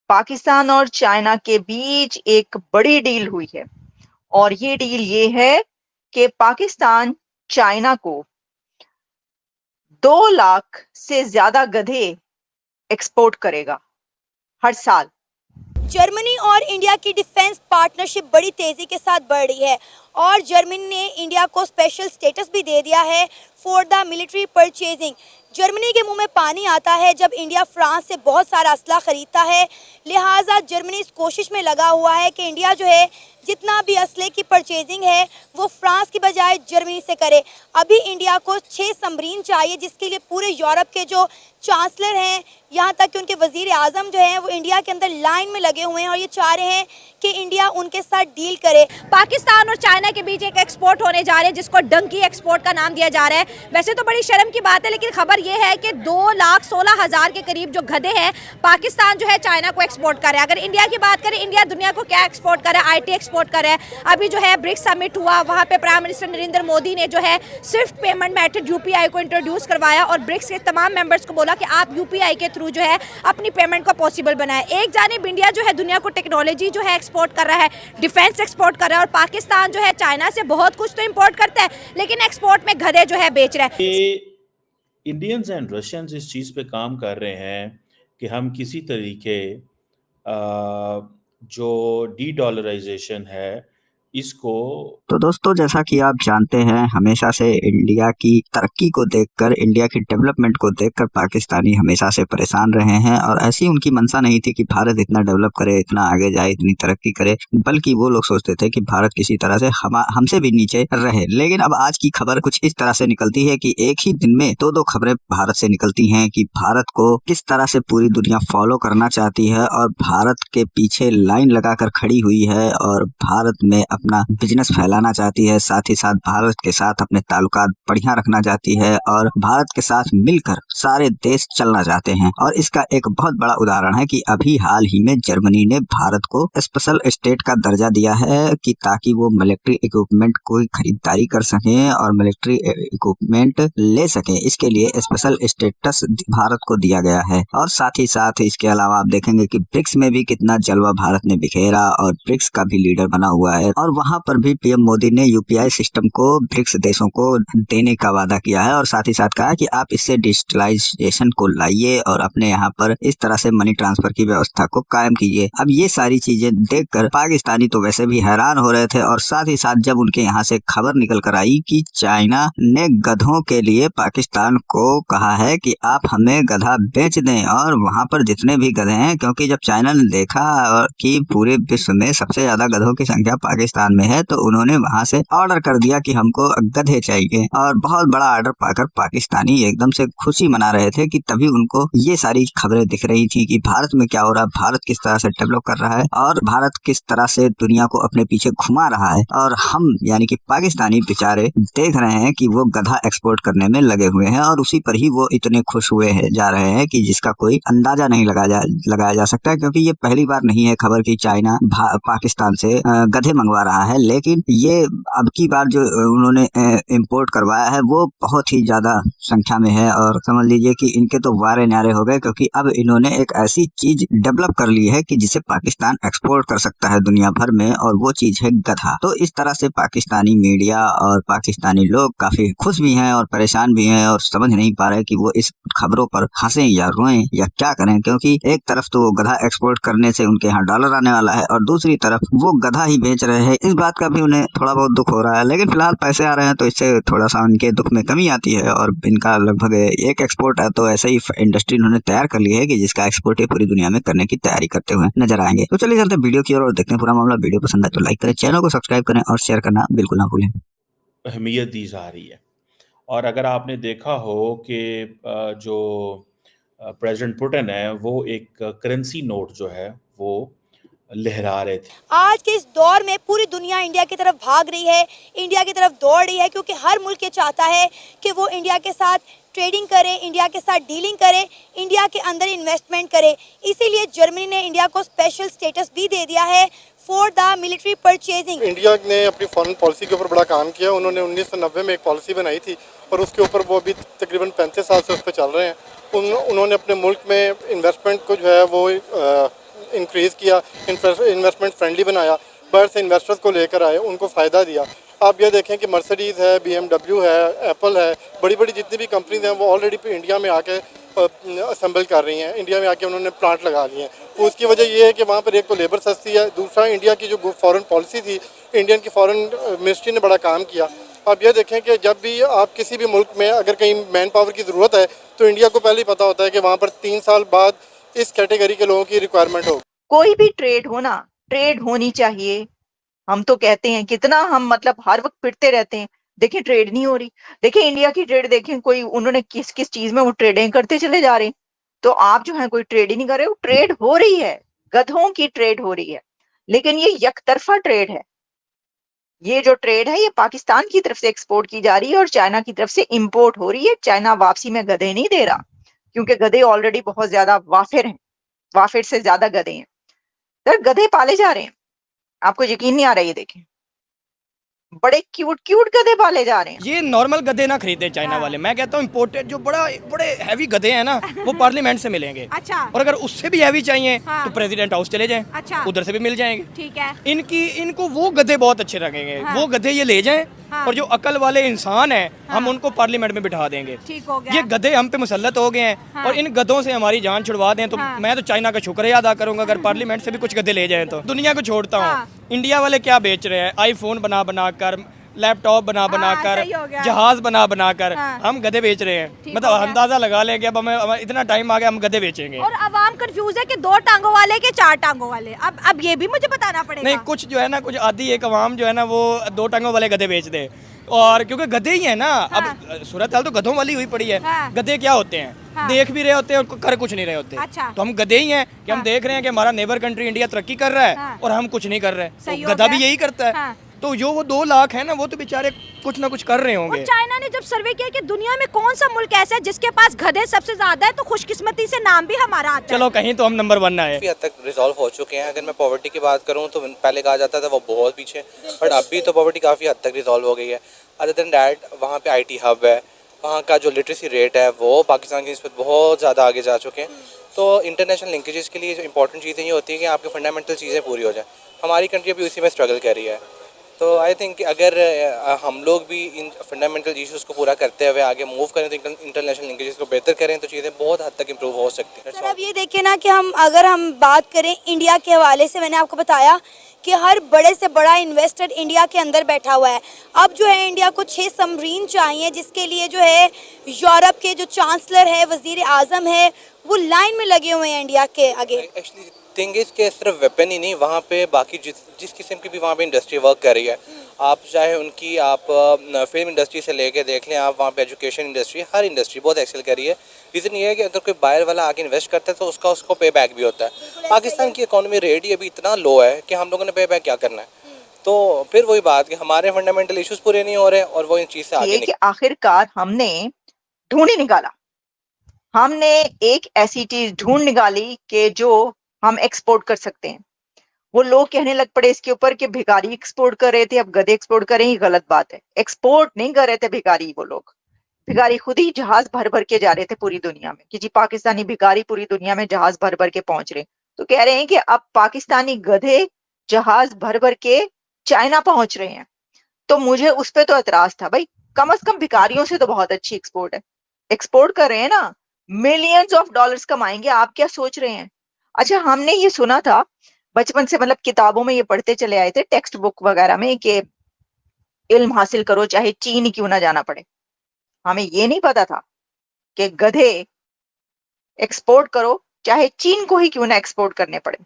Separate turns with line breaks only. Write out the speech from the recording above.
पाकिस्तान और चाइना के बीच एक बड़ी डील हुई है और ये डील ये है कि पाकिस्तान चाइना को 2 लाख से ज्यादा गधे एक्सपोर्ट करेगा हर साल।
जर्मनी और इंडिया की डिफेंस पार्टनरशिप बड़ी तेज़ी के साथ बढ़ रही है और जर्मनी ने इंडिया को स्पेशल स्टेटस भी दे दिया है for the military purchasing. Germany के मुंह में पानी आता है जब इंडिया फ्रांस से बहुत सारा असला खरीदता है, लिहाजा जर्मनी इस कोशिश में लगा हुआ है कि इंडिया जो है जितना भी असले की परचेजिंग है वो फ्रांस की बजाय जर्मनी से करे। अभी इंडिया को 6 सबमरीन चाहिए जिसके लिए पूरे यूरोप के जो चांसलर हैं, यहाँ तक कि उनके वजीर आजम जो हैं वो इंडिया के अंदर लाइन में लगे हुए हैं और ये चाह रहे हैं कि इंडिया उनके साथ डील करे।
पाकिस्तान और चाइना के बीच एक एक्सपोर्ट होने जा रहे हैं जिसको डंकी एक्सपोर्ट का नाम दिया जा रहा है। वैसे तो बड़ी शर्म की बात है, लेकिन खबर ये है कि 2,16,000 के करीब जो गधे हैं पाकिस्तान जो है चाइना को एक्सपोर्ट कर रहा है। अगर इंडिया की बात करें, इंडिया दुनिया को क्या एक्सपोर्ट कर रहा है? IT एक्सपोर्ट कर रहा है। अभी जो है ब्रिक्स समिट हुआ, वहाँ पे प्राइम मिनिस्टर नरेंद्र मोदी ने जो है स्विफ्ट पेमेंट मेथड UPI को इंट्रोड्यूस करवाया और ब्रिक्स के तमाम मेंबर्स को बोला कि आप UPI के थ्रू जो है अपनी पेमेंट को पॉसिबल बनाए। एक जानिब इंडिया जो है दुनिया को टेक्नोलॉजी जो है एक्सपोर्ट कर रहा है, डिफेंस एक्सपोर्ट कर रहा है और पाकिस्तान जो है चाइना से बहुत कुछ तो इंपोर्ट करता है लेकिन एक्सपोर्ट में गधे जो है बेच रहा है।
इंडियंस एंड रशियंस इस चीज़ पे काम कर रहे हैं कि हम किसी तरीके जो डी डॉलराइजेशन है इसको।
तो दोस्तों, जैसा कि आप जानते हैं, हमेशा से इंडिया की तरक्की को देखकर, इंडिया की डेवलपमेंट को देखकर पाकिस्तानी हमेशा से परेशान रहे हैं और ऐसी उनकी मंशा नहीं थी कि भारत इतना डेवलप करे, इतना आगे जाए, इतनी तरक्की करे, बल्कि वो लोग सोचते थे कि भारत किसी तरह से हमसे भी नीचे रहे। लेकिन अब आज की खबर कुछ इस तरह से निकलती है कि एक ही दिन में दो खबरें भारत से निकलती हैं कि भारत को किस तरह से पूरी दुनिया फॉलो करना चाहती है और भारत के पीछे लाइन लगाकर खड़ी हुई है और भारत में अपना बिजनेस फैलाना चाहती है, साथ ही साथ भारत के साथ अपने ताल्लुकात बढ़िया रखना चाहती है और भारत के साथ मिलकर सारे देश चलना चाहते हैं। और इसका एक बहुत बड़ा उदाहरण है कि अभी हाल ही में जर्मनी ने भारत को स्पेशल स्टेट का दर्जा दिया है कि ताकि वो मिलिट्री इक्विपमेंट को खरीदारी कर सकें और मिलिट्री इक्विपमेंट ले सकें। इसके लिए स्पेशल स्टेटस भारत को दिया गया है। और साथ ही साथ इसके अलावा आप देखेंगे कि ब्रिक्स में भी कितना जलवा भारत ने बिखेरा और ब्रिक्स का भी लीडर बना हुआ है और वहां पर भी PM मोदी ने UPI सिस्टम को ब्रिक्स देशों को देने का वादा किया है और साथ ही साथ कहा कि आप इससे डिजिटलाइजेशन को लाइए और अपने यहाँ पर इस तरह से मनी ट्रांसफर की व्यवस्था को कायम कीजिए। अब ये सारी चीजें देखकर पाकिस्तानी तो वैसे भी हैरान हो रहे थे और साथ ही साथ जब उनके यहाँ से खबर निकल कर आई कि चाइना ने गधों के लिए पाकिस्तान को कहा है कि आप हमें गधा बेच दें और वहाँ पर जितने भी गधे हैं, क्योंकि जब चाइना ने देखा कि पूरे विश्व में सबसे ज्यादा गधों की संख्या पाकिस्तान में है तो उन्होंने वहां से ऑर्डर कर दिया कि हमको गधे चाहिए। और बहुत बड़ा ऑर्डर पाकर पाकिस्तानी एकदम से खुशी मना रहे थे कि तभी उनको ये सारी खबरें दिख रही थी कि भारत में क्या हो रहा है, भारत किस तरह से डेवलप कर रहा है और भारत किस तरह से दुनिया को अपने पीछे घुमा रहा है। और हम यानी कि पाकिस्तानी बेचारे देख रहे हैं कि वो गधा एक्सपोर्ट करने में लगे हुए हैं और उसी पर ही वो इतने खुश हुए जा रहे हैं कि जिसका कोई अंदाजा नहीं लगाया जा सकता, क्योंकि ये पहली बार नहीं है खबर कि चाइना पाकिस्तान से गधे मंगवा रहा है। लेकिन ये अब की बार जो उन्होंने इंपोर्ट करवाया है वो बहुत ही ज्यादा संख्या में है और समझ लीजिए कि इनके तो वारे न्यारे हो गए, क्योंकि अब इन्होंने एक ऐसी चीज डेवलप कर ली है कि जिसे पाकिस्तान एक्सपोर्ट कर सकता है दुनिया भर में, और वो चीज है गधा। तो इस तरह से पाकिस्तानी मीडिया और पाकिस्तानी लोग काफी खुश भी हैं और परेशान भी हैं और समझ नहीं पा रहे कि वो इस खबरों पर हंसे या रोएं या क्या करें, क्योंकि एक तरफ तो वो गधा एक्सपोर्ट करने से उनके यहाँ डॉलर आने वाला है और दूसरी तरफ वो गधा ही बेच रहे हैं। इस बात का भी उन्हें थोड़ा बहुत दुख हो रहा है, लेकिन फिलहाल पैसे आ रहे हैं तो इससे थोड़ा सा उनके दुख में कमी आती है। और इनका लगभग एक एक्सपोर्ट है तो ऐसा ही इंडस्ट्री उन्होंने तैयार कर ली है कि जिसका एक्सपोर्ट ये पूरी दुनिया में करने की तैयारी करते हुए नजर आएंगे। तो चलिए चलते वीडियो की और देखते हैं पूरा मामला। वीडियो पसंद है तो लाइक करें, चैनल को सब्सक्राइब करें और शेयर करना बिल्कुल ना भूलें।
अहमियत दी जा रही है और अगर आपने देखा हो कि जो प्रेसिडेंट पुतिन है वो एक करेंसी नोट जो है वो लहरा रहे थे।
आज के इस दौर में पूरी दुनिया इंडिया की तरफ भाग रही है, इंडिया की तरफ दौड़ रही है, क्योंकि हर मुल्क ये चाहता है कि वो इंडिया के साथ ट्रेडिंग करे, इंडिया के साथ डीलिंग करे, इंडिया के अंदर इन्वेस्टमेंट करे। इसीलिए जर्मनी ने इंडिया को स्पेशल स्टेटस भी दे दिया है for the military purchasing.
India ने अपनी फॉरेन पॉलिसी के ऊपर बड़ा काम किया। उन्होंने 1990 में एक पॉलिसी बनाई थी और उसके ऊपर वो अभी तकरीबन 35 साल से उस पर चल रहे हैं। उन्होंने अपने मुल्क में इन्वेस्टमेंट को जो है वो इंक्रीज़ किया, इन्वेस्टमेंट फ्रेंडली बनाया, बाहर से इन्वेस्टर्स को लेकर आए, उनको फ़ायदा दिया। आप ये देखें कि मर्सिडीज़ है, BMW है, एप्पल है, बड़ी बड़ी जितनी भी कंपनीज हैं वो ऑलरेडी इंडिया में आके असेंबल कर रही हैं, इंडिया में आके उन्होंने प्लांट लगा लिए हैं। तो उसकी वजह ये है कि वहाँ पर एक तो लेबर सस्ती है, दूसरा इंडिया की जो फॉरेन पॉलिसी थी, इंडियन की फॉरेन मिनिस्ट्री ने बड़ा काम किया। आप ये देखें कि जब भी आप किसी भी मुल्क में अगर कहीं मैन पावर की ज़रूरत है तो इंडिया को पहले ही पता होता है कि वहाँ पर 3 साल बाद इस कैटेगरी के लोगों की रिक्वायरमेंट हो।
कोई भी ट्रेड हो ना, ट्रेड होनी चाहिए। हम तो कहते हैं कितना हम मतलब हर वक्त पिटते रहते हैं, देखिए ट्रेड नहीं हो रही। देखिए इंडिया की ट्रेड देखें, कोई उन्होंने किस किस चीज में वो ट्रेडिंग करते चले जा रहे हैं। तो आप जो है कोई ट्रेड ही नहीं कर रहे हो। ट्रेड हो रही है, गधों की ट्रेड हो रही है, लेकिन ये यकतरफा ट्रेड है। ये जो ट्रेड है ये पाकिस्तान की तरफ से एक्सपोर्ट की जा रही है और चाइना की तरफ से इंपोर्ट हो रही है। चाइना वापसी में गधे नहीं दे रहा, क्योंकि गधे ऑलरेडी बहुत ज्यादा वाफिर हैं, वाफिर से ज्यादा गधे हैं। तो गधे पाले जा रहे हैं, आपको यकीन नहीं आ रहा। ये देखें, बड़े क्यूट क्यूट गधे पाले जा रहे हैं।
ये नॉर्मल गधे ना खरीदे चाइना वाले, मैं कहता हूँ इम्पोर्टेड जो बड़े हैवी गधे हैं ना वो पार्लियामेंट से मिलेंगे।
अच्छा।
और अगर उससे भी हैवी चाहिए
हाँ।
तो प्रेसिडेंट हाउस चले जाएं,
अच्छा।
उधर से भी मिल जाएंगे।
ठीक है।
इनको वो गधे बहुत अच्छे लगेंगे, वो गधे ये ले जाएं। और जो अकल वाले इंसान हैं हम उनको पार्लियामेंट में बिठा देंगे।
ठीक हो गया।
ये गधे हम पे मुसल्लत हो गए हैं और इन गधों से हमारी जान छुड़वा दें तो मैं तो चाइना का शुक्रिया अदा करूंगा अगर पार्लियामेंट से भी कुछ गधे ले जाएं। तो दुनिया को छोड़ता हूँ, इंडिया वाले क्या बेच रहे हैं, आईफोन बना बना कर, लैपटॉप बना बना कर, जहाज बना बना कर हम गधे बेच रहे हैं। मतलब अंदाजा लगा लें कि अब हमें इतना टाइम आ गया हम गधे बेचेंगे।
और अवाम कंफ्यूज है कि 2 टांगों वाले के 4 टांगों वाले। अब ये भी मुझे बताना पड़ेगा।
नहीं, कुछ जो है ना, कुछ आधी एक अवाम जो है ना वो 2 टांगों वाले गधे बेच दे। और क्योंकि गधे ही है ना, अब सूरत हाल तो गधों वाली हुई पड़ी है। गधे क्या होते हैं, देख भी रहे होते हैं और कर कुछ नहीं रहे होते।
अच्छा।
तो हम गधे ही हैं कि हम देख रहे हैं कि हमारा नेबर कंट्री इंडिया तरक्की कर रहा है और हम कुछ नहीं कर रहे। तो गधा भी यही करता है। तो जो वो 2 लाख है ना वो तो बेचारे कुछ ना कुछ कर रहे होंगे।
और चाइना ने जब सर्वे किया कि दुनिया में कौन सा मुल्क ऐसा है जिसके पास गधे सबसे ज्यादा है, तो खुशकिस्मती से नाम भी हमारा आता है।
चलो कहीं तो हम नंबर 1 आए।
काफ़ी हद तक रिजॉल्व हो चुके हैं। अगर मैं पॉवर्टी की बात करूं तो पहले कहा जाता था वो बहुत पीछे, बट अभी तो पॉवर्टी काफ़ी हद तक रिजॉल्व हो गई है। अदर देन डैट वहाँ पे IT हब है, वहाँ का जो लिटरेसी रेट है वो पाकिस्तान की निस्बत बहुत ज़्यादा आगे जा चुके हैं। तो इंटरनेशनल लिंकेजेस के लिए जो इंपॉर्टेंट चीज़ें ये होती है कि आपके फंडामेंटल चीज़ें पूरी हो जाए। हमारी कंट्री अभी उसी में स्ट्रगल कर रही है। तो आई थिंक अगर हम लोग भी इन फंडामेंटल इश्यूज़ को पूरा करते हुए आगे मूव करें तो इंटरनेशनल लिंकेजेस को बेहतर करें तो चीज़ें बहुत हद तक इम्प्रूव हो सकती हैं।
सर अब ये देखिए ना कि अगर हम बात करें इंडिया के हवाले से, मैंने आपको बताया कि हर बड़े से बड़ा इन्वेस्टर इंडिया के अंदर बैठा हुआ है। अब जो है इंडिया को 6 सबमरीन चाहिए, जिसके लिए जो है यूरोप के जो चांसलर है, वजीर आजम है, वो लाइन में लगे हुए हैं इंडिया के आगे।
एक्चुअली थिंग इज के सिर्फ वेपन ही नहीं, वहाँ पे बाकी जिस किस्म की भी वहाँ पे इंडस्ट्री वर्क कर रही है, आप चाहे उनकी आप फिल्म इंडस्ट्री से लेके देख लें, आप वहाँ पे एजुकेशन इंडस्ट्री, हर इंडस्ट्री बहुत एक्सेल कर रही है। रीज़न ये है कि अगर कोई बाहर वाला आके इन्वेस्ट करता है तो उसको पे बैक भी होता है। पाकिस्तान की इकोनॉमी रेट ही अभी इतना लो है कि हम लोगों ने पे बैक क्या करना है। तो फिर वही बात कि हमारे फंडामेंटल इश्यूज पूरे नहीं हो रहे और वो इन चीज़ से आगे
कि आखिरकार हमने ढूंढ ही निकाला, हमने एक ऐसी चीज ढूंढ निकाली कि जो हम एक्सपोर्ट कर सकते हैं। वो लोग कहने लग पड़े इसके ऊपर कि भिखारी एक्सपोर्ट कर रहे थे, अब गधे एक्सपोर्ट करें, ये गलत बात है। एक्सपोर्ट नहीं कर रहे थे भिखारी, वो लोग भिखारी खुद ही जहाज भर भर के जा रहे थे पूरी दुनिया में कि जी पाकिस्तानी भिखारी पूरी दुनिया में जहाज भर भर के पहुंच रहे। तो कह रहे हैं कि अब पाकिस्तानी गधे जहाज भर भर के चाइना पहुंच रहे हैं। तो मुझे उस पर तो एतराज था, भाई कम से कम भिखारियों से तो बहुत अच्छी एक्सपोर्ट है। एक्सपोर्ट कर रहे हैं ना, मिलियंस ऑफ डॉलर्स कमाएंगे। आप क्या सोच रहे हैं? अच्छा, हमने ये सुना था बचपन से, मतलब किताबों में ये पढ़ते चले आए थे, टेक्स्ट बुक वगैरह में, कि इल्म हासिल करो चाहे चीन ही क्यों ना जाना पड़े। हमें ये नहीं पता था कि गधे एक्सपोर्ट करो चाहे चीन को ही क्यों ना एक्सपोर्ट करने पड़े।